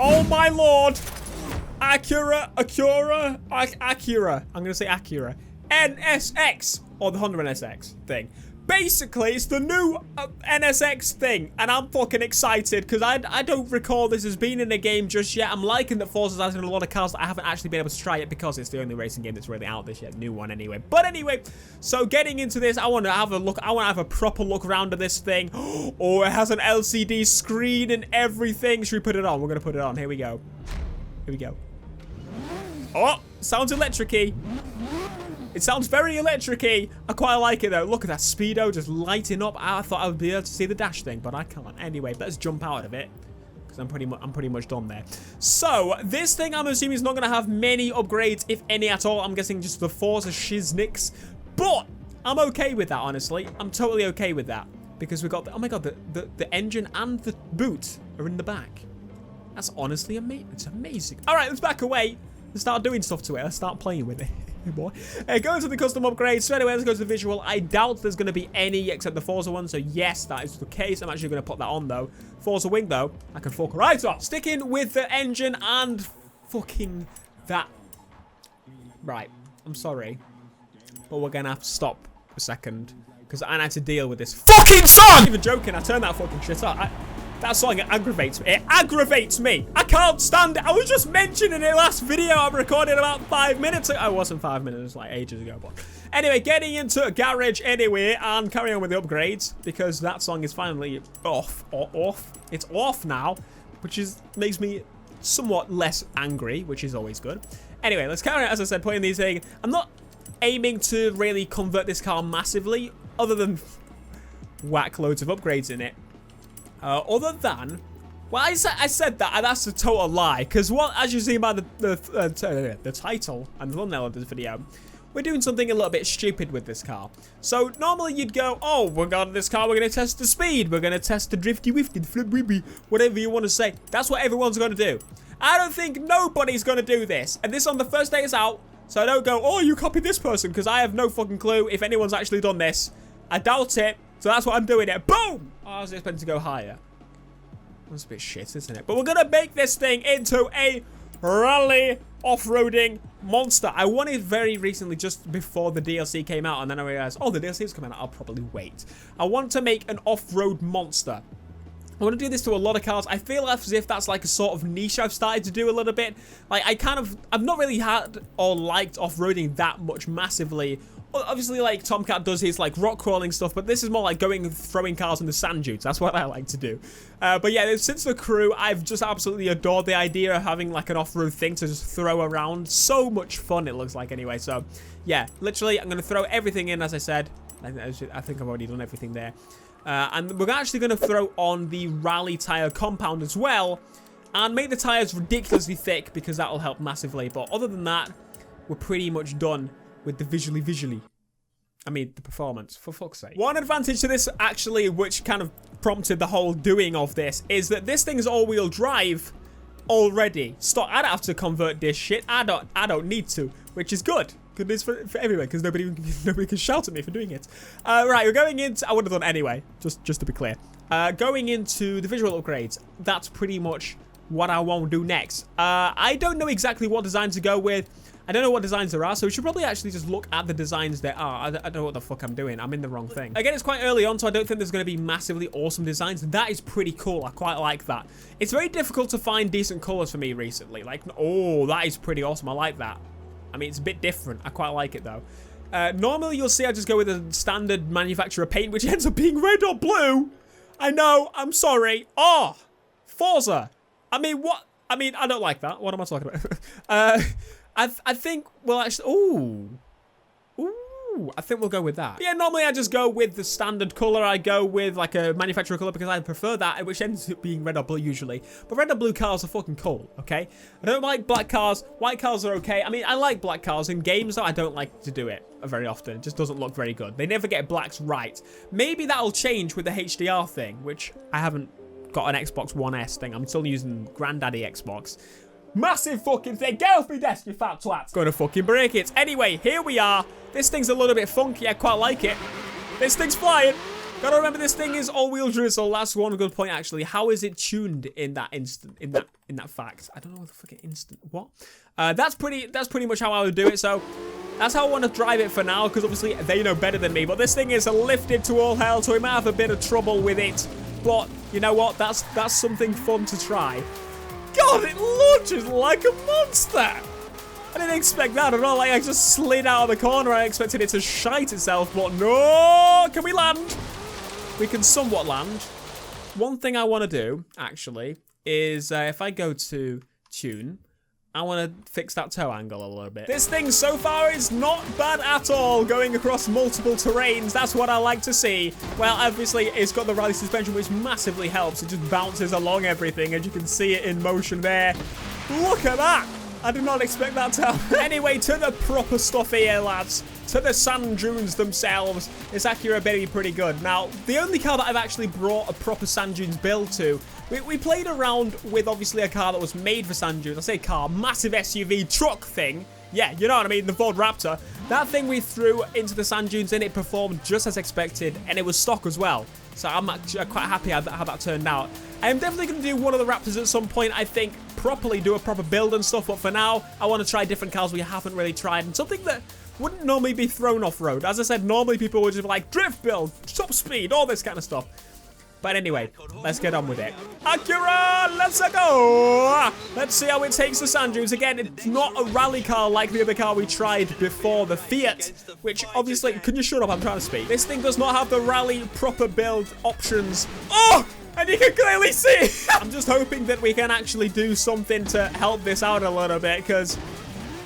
Oh my lord. Acura. I'm going to say Acura NSX, or the Honda NSX thing. Basically, it's the new NSX thing, and I'm fucking excited because I don't recall this as being in a game just yet. I'm liking that Forza's adding a lot of cars that I haven't actually been able to try it because it's the only racing game that's really out this year. New one anyway. But anyway, so getting into this, I want to have a look. I want to have a proper look around at this thing. Oh, it has an LCD screen and everything. Should we put it on? We're going to put it on. Here we go. Here we go. Oh, sounds electric-y. It sounds very electric-y. I quite like it though. Look at that speedo just lighting up. I thought I would be able to see the dash thing, but I can't. Anyway, let's jump out of it because I'm pretty much done there. So this thing, I'm assuming, is not going to have many upgrades, if any at all. I'm guessing just the Forza shiznicks, but I'm okay with that. Honestly, I'm totally okay with that because we got the, oh my god, the engine and the boot are in the back. That's honestly amazing. It's amazing. All right, let's back away and start doing stuff to it. Let's start playing with it. Boy. Go to the custom upgrades. So anyway, let's go to the visual. I doubt there's going to be any except the Forza one. So yes, that is the case. I'm actually going to put that on though. Forza wing though, I can fuck right off. Sticking with the engine and fucking that. Right, I'm sorry, but we're going to have to stop a second because I had to deal with this fucking song. I'm not even joking. I turned that fucking shit up. That song, it aggravates me. It aggravates me. I can't stand it. I was just mentioning it last video I recorded about 5 minutes ago. I wasn't 5 minutes, it was like ages ago. But anyway, getting into a garage anyway and carrying on with the upgrades because that song is finally off. It's off now, which makes me somewhat less angry, which is always good. Anyway, let's carry on. As I said, putting these things. I'm not aiming to really convert this car massively, other than whack loads of upgrades in it. Other than, well, I said that, and that's a total lie, because as you see by the title and the thumbnail of this video, we're doing something a little bit stupid with this car. So normally you'd go, oh, we got this car, we're going to test the speed, we're going to test the drifty-wifty, the flip-wibby, whatever you want to say. That's what everyone's going to do. I don't think nobody's going to do this, and this on the first day it's out, so I don't go, oh, you copied this person, because I have no fucking clue if anyone's actually done this. I doubt it. So that's what I'm doing it. Boom! Oh, I was expecting to go higher. That's a bit shit, isn't it? But we're going to make this thing into a rally off-roading monster. I wanted very recently, just before the DLC came out, and then I realized, oh, the DLC is coming out. I'll probably wait. I want to make an off-road monster. I want to do this to a lot of cars. I feel as if that's like a sort of niche I've started to do a little bit. Like, I've not really had or liked off-roading that much massively. Obviously, like, Tomcat does his, like, rock crawling stuff, but this is more like going and throwing cars in the sand dunes. That's what I like to do. But yeah, since the crew, I've just absolutely adored the idea of having, like, an off-road thing to just throw around. So much fun, it looks like, anyway. So, yeah, literally, I'm going to throw everything in, as I said. I think I've already done everything there. And we're actually going to throw on the rally tire compound as well, and make the tires ridiculously thick, because that will help massively. But other than that, we're pretty much done with the visually. I mean, the performance, for fuck's sake. One advantage to this, actually, which kind of prompted the whole doing of this, is that this thing is all-wheel drive already. Stop! I don't have to convert this shit. I don't need to, which is good. Good news for everyone, because nobody can shout at me for doing it. Right, we're going into. I would have done anyway, just to be clear. Going into the visual upgrades. That's pretty much what I want to do next. I don't know exactly what design to go with. I don't know what designs there are, so we should probably actually just look at the designs there are. I don't know what the fuck I'm doing. I'm in the wrong thing. Again, it's quite early on, so I don't think there's going to be massively awesome designs. That is pretty cool. I quite like that. It's very difficult to find decent colors for me recently. Like, oh, that is pretty awesome. I like that. I mean, it's a bit different. I quite like it, though. Normally, you'll see I just go with a standard manufacturer paint, which ends up being red or blue. I know. I'm sorry. Oh, Forza. I mean, what? I mean, I don't like that. What am I talking about? I think, well, actually, ooh, I think we'll go with that. But yeah, normally I just go with the standard color. I go with like a manufacturer color because I prefer that, which ends up being red or blue usually. But red or blue cars are fucking cool, okay? I don't like black cars. White cars are okay. I mean, I like black cars in games, though I don't like to do it very often. It just doesn't look very good. They never get blacks right. Maybe that'll change with the HDR thing, which I haven't got an Xbox One S thing. I'm still using Granddaddy Xbox. Massive fucking thing. Get off my desk, you fat twat. Going to fucking break it. Anyway, here we are. This thing's a little bit funky. I quite like it. This thing's flying. Gotta remember, this thing is all-wheel drizzle. That's one good point, actually. How is it tuned in that instant? In that fact, I don't know what the fucking instant. What? That's pretty much how I would do it. So that's how I want to drive it for now, because obviously they know better than me. But this thing is lifted to all hell, so we might have a bit of trouble with it. But you know what? That's something fun to try. God, it launches like a monster. I didn't expect that at all. Like, I just slid out of the corner. I expected it to shite itself, but no. Can we land? We can somewhat land. One thing I want to do, actually, is if I go to tune, I want to fix that toe angle a little bit. This thing so far is not bad at all, going across multiple terrains. That's what I like to see. Well, obviously, it's got the rally suspension, which massively helps. It just bounces along everything, as you can see it in motion there. Look at that. I did not expect that to happen. Anyway, to the proper stuff here, lads. To the sand dunes themselves. This Acura baby pretty good. Now, the only car that I've actually brought a proper sand dunes build to, we played around with obviously a car that was made for sand dunes. I say car, massive SUV truck thing. Yeah, you know what I mean, the Ford Raptor. That thing we threw into the sand dunes and it performed just as expected, and it was stock as well. So I'm actually quite happy how that turned out. I am definitely going to do one of the Raptors at some point, I think, properly do a proper build and stuff. But for now, I want to try different cars we haven't really tried, and something that wouldn't normally be thrown off-road. As I said, normally people would just be like, drift build, top speed, all this kind of stuff. But anyway, let's get on with it. Acura, let's go! Let's see how it takes the sand dunes. Again, it's not a rally car like the other car we tried before, the Fiat, which obviously, can you shut up? I'm trying to speak. This thing does not have the rally proper build options. Oh! And you can clearly see. I'm just hoping that we can actually do something to help this out a little bit, because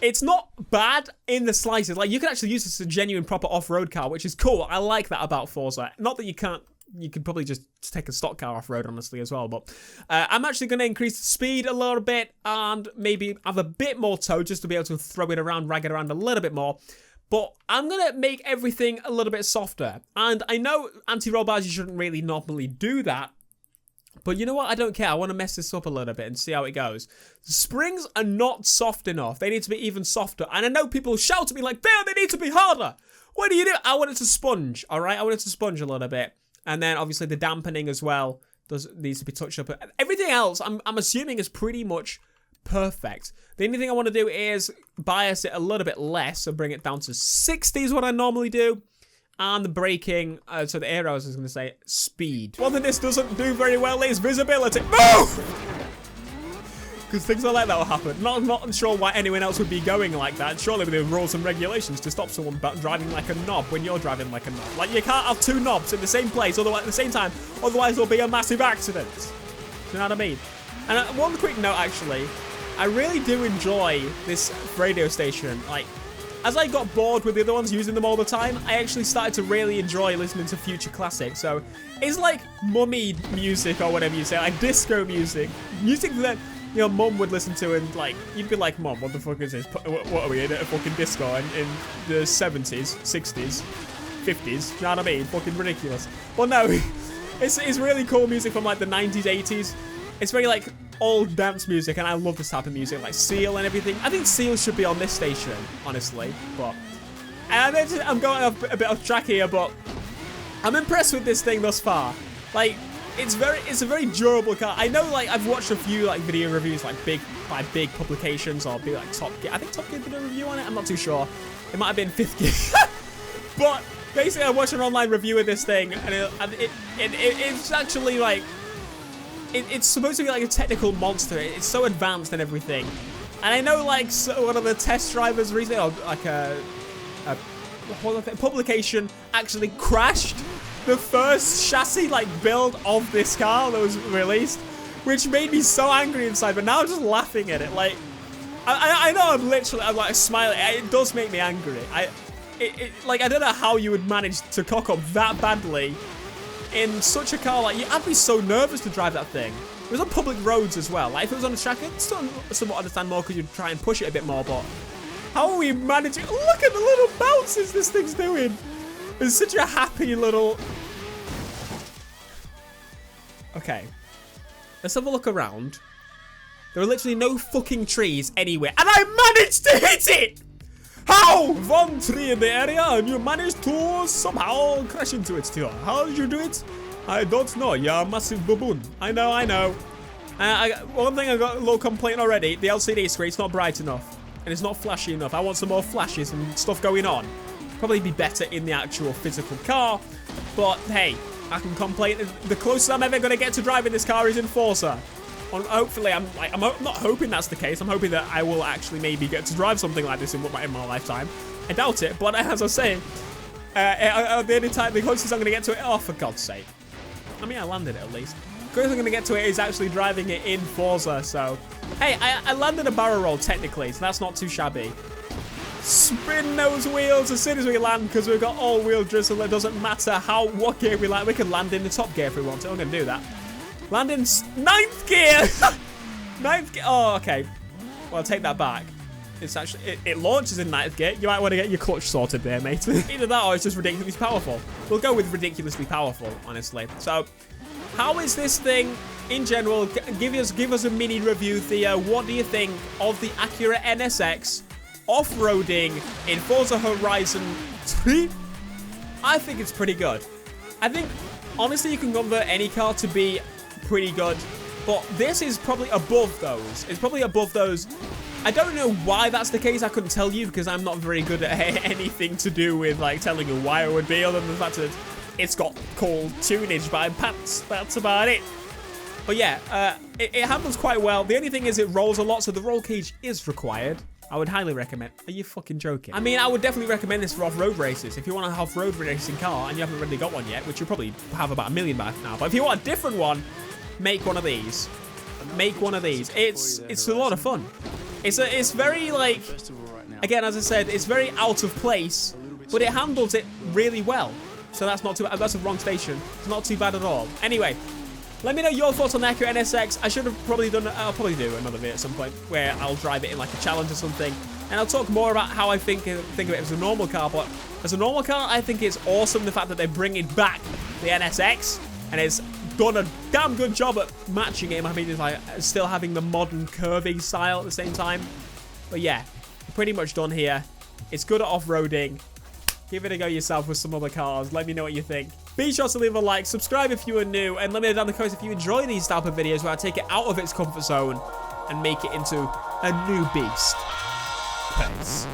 it's not bad in the slightest. Like, you can actually use this as a genuine proper off-road car, which is cool. I like that about Forza. Not that you can't. You could probably just take a stock car off-road, honestly, as well. But I'm actually going to increase the speed a little bit and maybe have a bit more tow just to be able to throw it around, rag it around a little bit more. But I'm going to make everything a little bit softer. And I know anti-roll bars, you shouldn't really normally do that. But you know what? I don't care. I want to mess this up a little bit and see how it goes. The springs are not soft enough. They need to be even softer. And I know people shout at me like, "Damn, they need to be harder." What do you do? I want it to sponge, all right? I want it to sponge a little bit. And then, obviously, the dampening as well needs to be touched up. Everything else, I'm assuming, is pretty much perfect. The only thing I want to do is bias it a little bit less and bring it down to 60 is what I normally do. And the braking, so the air, I was going to say, speed. One thing this doesn't do very well is visibility. Move! Because things like that will happen. Not sure why anyone else would be going like that. Surely there are rules and regulations to stop someone driving like a knob when you're driving like a knob. Like, you can't have two knobs in the same place otherwise, at the same time, otherwise there'll be a massive accident. Do you know what I mean? And one quick note, actually, I really do enjoy this radio station. Like, as I got bored with the other ones, using them all the time, I actually started to really enjoy listening to future classics. So it's like mummy music or whatever you say, like disco music. Music that, you know, mum would listen to, and like, you'd be like, "Mum, what the fuck is this? What are we in a fucking disco in the 70s, 60s, 50s? Do you know what I mean? Fucking ridiculous." Well, no, it's really cool music from like the 90s, 80s. It's very like old dance music, and I love this type of music, like Seal and everything. I think Seal should be on this station, honestly. But I'm going off a bit off track here, but I'm impressed with this thing thus far. Like, it's a very durable car. I know, like, I've watched a few like video reviews, like big publications, or big like Top Gear. I think Top Gear did a review on it. I'm not too sure. It might have been 5th Gear. But basically, I watched an online review of this thing, and it's actually like, it's supposed to be like a technical monster. It's so advanced and everything. And I know, like, one of the test drivers recently, or like a publication, actually crashed the first chassis like build of this car that was released, which made me so angry inside. But now I'm just laughing at it. Like, I know I'm like smiling. It does make me angry. Like, I don't know how you would manage to cock up that badly in such a car. Like, I'd be so nervous to drive that thing. It was on public roads as well. Like, if it was on a track, I'd still somewhat understand more because you'd try and push it a bit more. But how are we managing? Look at the little bounces this thing's doing. It's such a happy little... Okay. Let's have a look around. There are literally no fucking trees anywhere. And I managed to hit it! How? One tree in the area and you managed to somehow crash into it still. How did you do it? I don't know. You're a massive baboon. I know. One thing I got a little complaint already. The LCD screen, it's not bright enough. And it's not flashy enough. I want some more flashes and stuff going on. Probably be better in the actual physical car. But hey, I can complain. The closest I'm ever going to get to driving this car is in Forza. Hopefully, I'm not hoping that's the case. I'm hoping that I will actually maybe get to drive something like this in my lifetime. I doubt it, but as I was saying, the closest I'm going to get to it, oh, for God's sake. I mean, I landed it at least. The closest I'm going to get to it is actually driving it in Forza, so... Hey, I landed a barrel roll, technically, so that's not too shabby. Spin those wheels as soon as we land, because we've got all-wheel drizzle. It doesn't matter what gear we land. We can land in the top gear if we want to. I'm going to do that. Land in 9th gear! 9th gear. Oh, okay. Well, I'll take that back. It's actually... It launches in 9th gear. You might want to get your clutch sorted there, mate. Either that or it's just ridiculously powerful. We'll go with ridiculously powerful, honestly. So, how is this thing... In general, give us a mini review, Theo. What do you think of the Acura NSX off-roading in Forza Horizon 3? I think it's pretty good. I think, honestly, you can convert any car to be pretty good, but this is probably above those. It's probably above those. I don't know why that's the case. I couldn't tell you because I'm not very good at anything to do with, like, telling you why it would be, other than the fact that it's got cool tunage by Pants. That's about it. But yeah, it handles quite well. The only thing is it rolls a lot, so the roll cage is required. I would highly recommend. Are you fucking joking? I mean, I would definitely recommend this for off-road races. If you want a off-road racing car and you haven't really got one yet, which you probably have about 1 million by now, but if you want a different one, make one of these. Make one of these. It's a lot of fun. It's very, like, again, as I said, it's very out of place, but it handles it really well. So that's not too bad. That's the wrong station. It's not too bad at all. Anyway. Let me know your thoughts on the Acura NSX. I should have probably done... I'll probably do another video at some point where I'll drive it in like a challenge or something. And I'll talk more about how I think of it as a normal car. But as a normal car, I think it's awesome the fact that they're bringing back the NSX. And it's done a damn good job at matching it. I mean, it's like still having the modern curvy style at the same time. But yeah, pretty much done here. It's good at off-roading. Give it a go yourself with some other cars. Let me know what you think. Be sure to leave a like, subscribe if you are new, and let me know down in the comments if you enjoy these type of videos where I take it out of its comfort zone and make it into a new beast. Peace.